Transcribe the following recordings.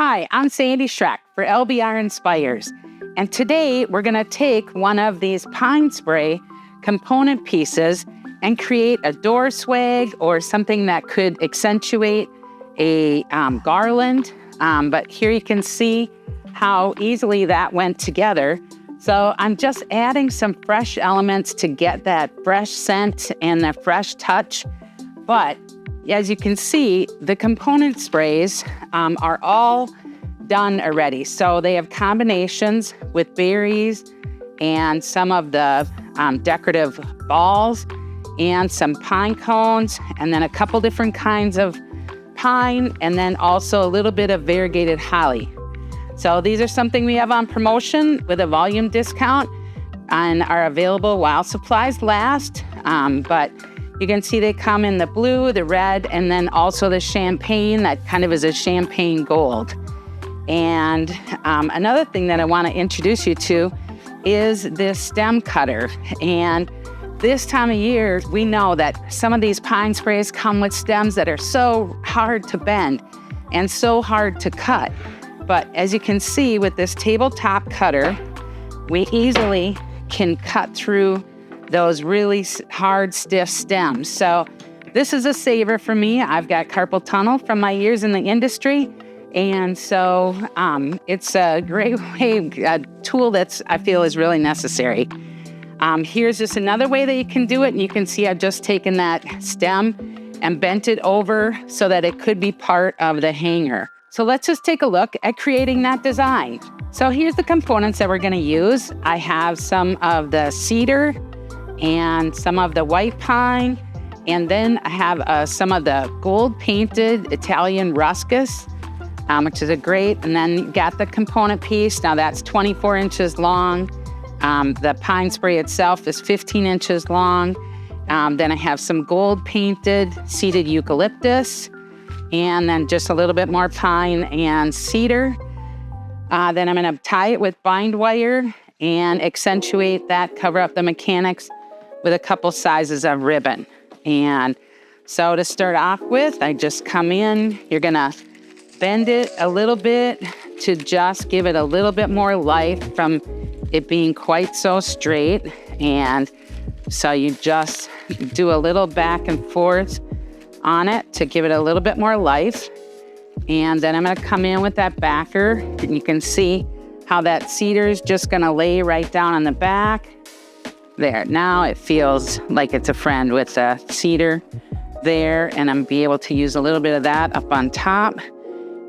Hi, I'm Sandy Schroeck for LBR Inspires, and today we're going to take one of these pine spray component pieces and create a door swag or something that could accentuate a garland. But here you can see how easily that went together. So I'm just adding some fresh elements to get that fresh scent and the fresh touch. But as you can see, the component sprays are all done already. So they have combinations with berries and some of the decorative balls and some pine cones, and then a couple different kinds of pine, and then also a little bit of variegated holly. So these are something we have on promotion with a volume discount and are available while supplies last. But you can see they come in the blue, the red, and then also the champagne that kind of is a champagne gold. And another thing that I want to introduce you to is this stem cutter. And this time of year, we know that some of these pine sprays come with stems that are so hard to bend and so hard to cut. But as you can see with this tabletop cutter, we easily can cut through those really hard, stiff stems. So this is a saver for me. I've got carpal tunnel from my years in the industry. And so it's a great way, a tool that's I feel is really necessary. Here's just another way that you can do it. And you can see I've just taken that stem and bent it over so that it could be part of the hanger. So let's just take a look at creating that design. So here's the components that we're going to use. I have some of the cedar and some of the white pine, and then I have some of the gold painted Italian ruscus, which is a great, and then you got the component piece. Now that's 24 inches long. The pine spray itself is 15 inches long. Then I have some gold painted seeded eucalyptus, and then just a little bit more pine and cedar. Then I'm going to tie it with bind wire and accentuate that, cover up the mechanics with a couple sizes of ribbon. And so to start off with, I just come in, you're going to bend it a little bit to just give it a little bit more life from it being quite so straight. And so you just do a little back and forth on it to give it a little bit more life. And then I'm going to come in with that backer, and you can see how that cedar is just going to lay right down on the back. There, now it feels like it's a friend with the cedar there, and I'm be able to use a little bit of that up on top.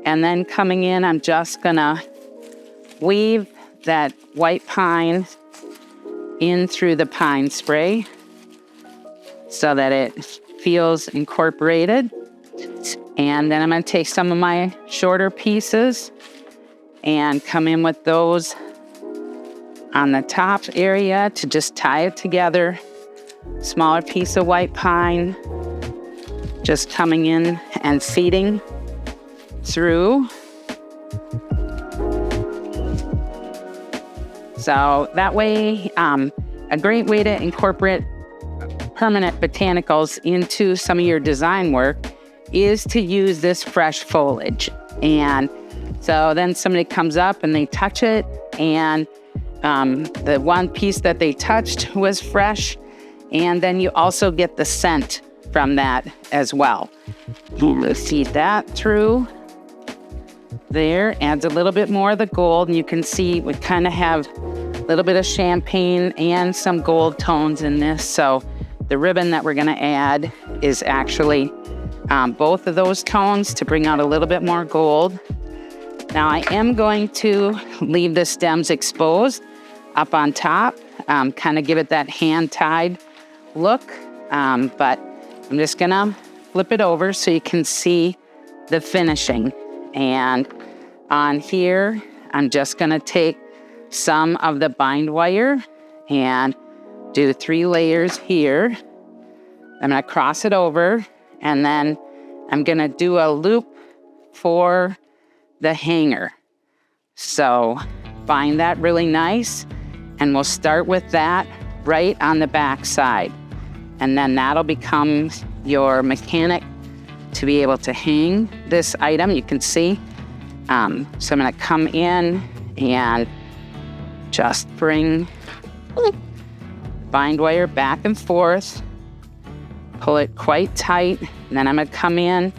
And then coming in, I'm just gonna weave that white pine in through the pine spray so that it feels incorporated. And then I'm gonna take some of my shorter pieces and come in with those on the top area to just tie it together. Smaller piece of white pine, just coming in and feeding through. So that way, a great way to incorporate permanent botanicals into some of your design work is to use this fresh foliage. And so then somebody comes up and they touch it, and the one piece that they touched was fresh, and then you also get the scent from that as well. Feed that through. There adds a little bit more of the gold, and you can see we kind of have a little bit of champagne and some gold tones in this. So the ribbon that we're going to add is actually both of those tones to bring out a little bit more gold. Now I am going to leave the stems exposed up on top, kind of give it that hand-tied look, but I'm just gonna flip it over so you can see the finishing. And on here, I'm just gonna take some of the bind wire and do 3 layers here. I'm gonna cross it over, and then I'm gonna do a loop for the hanger. So bind that really nice, and we'll start with that right on the back side. And then that'll become your mechanic to be able to hang this item. You can see So I'm gonna come in and just bring bind wire back and forth, pull it quite tight, and then I'm gonna come in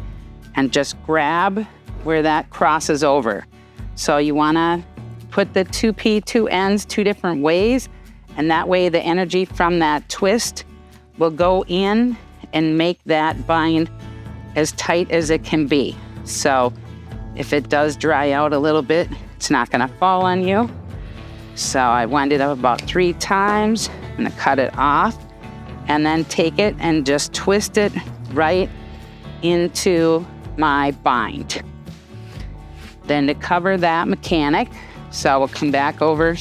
and just grab where that crosses over. So you wanna put the two ends two different ways, and that way the energy from that twist will go in and make that bind as tight as it can be. So if it does dry out a little bit, it's not gonna fall on you. So I wound it up about 3 times. I'm gonna cut it off and then take it and just twist it right into my bind. Then to cover that mechanic, so we'll come back over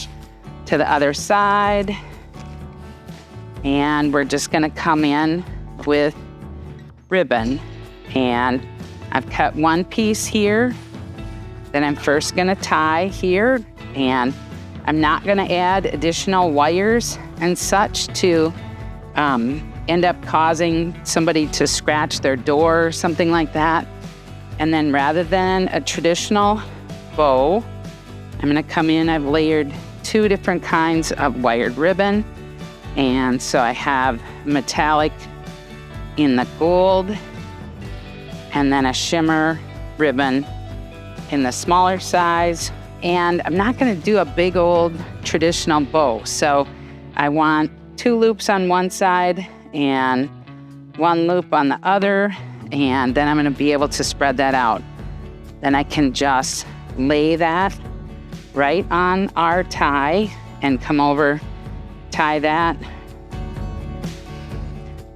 to the other side, and we're just gonna come in with ribbon. And I've cut one piece here that I'm first gonna tie here, and I'm not gonna add additional wires and such to end up causing somebody to scratch their door or something like that. And then rather than a traditional bow, I'm gonna come in, I've layered 2 different kinds of wired ribbon. And so I have metallic in the gold, and then a shimmer ribbon in the smaller size. And I'm not gonna do a big old traditional bow. So I want 2 loops on one side and 1 loop on the other, and then I'm gonna be able to spread that out. Then I can just lay that right on our tie and come over, tie that,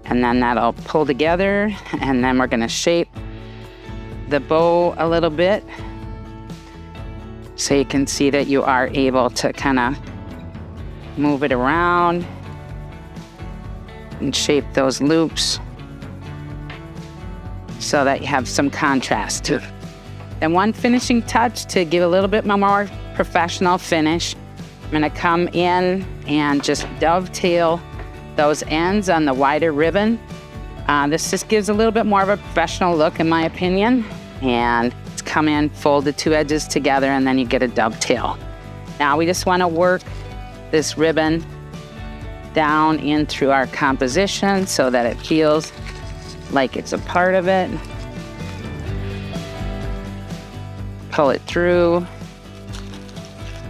and then that'll pull together, and then we're gonna shape the bow a little bit so you can see that you are able to kind of move it around and shape those loops so that you have some contrast to it. And one finishing touch to give a little bit more professional finish, I'm gonna come in and just dovetail those ends on the wider ribbon. This just gives a little bit more of a professional look, in my opinion. And it's come in, fold the 2 edges together, and then you get a dovetail. Now we just wanna work this ribbon down in through our composition so that it feels like it's a part of it. Pull it through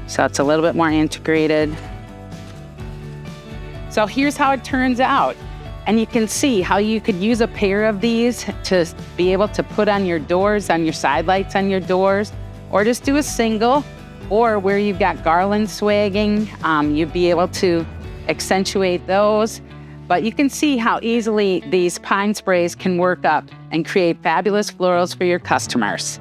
so it's a little bit more integrated. So here's how it turns out. And you can see how you could use a pair of these to be able to put on your doors, on your side lights on your doors, or just do a single, or where you've got garland swagging, you'd be able to accentuate those. But you can see how easily these pine sprays can work up and create fabulous florals for your customers.